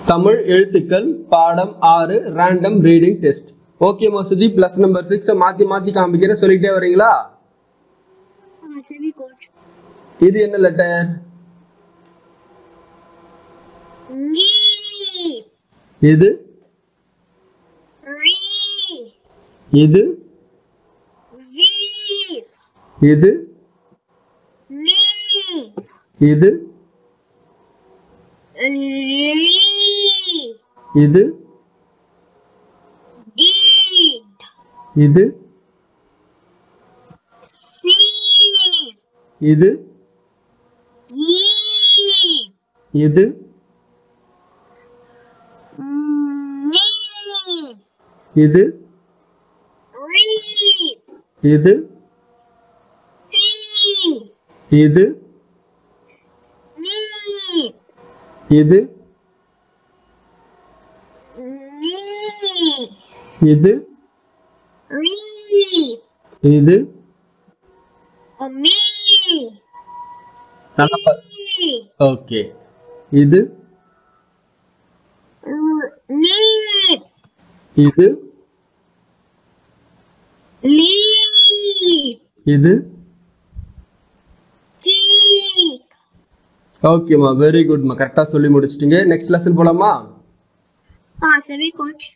தமிழ் எழுத்துக்கள் பாடம் 6 random reading test. Okay மசூதி, பிளஸ் நம்பர் 6 மாத்தி மாத்தி காமிக்கிறேன், சொல்லிட்டே வரீங்களா? சரி கோச். இது என்ன லெட்டர்? இது இது இது இது இது இது இது இது இது இது இது இது இது இது ஓகே. இது இது இது ஓகேமா, வெரி குட்மா, கரெக்டா சொல்லி முடிச்சிட்டீங்க. நெக்ஸ்ட் லெசன் போலாமா? சரி கோச்.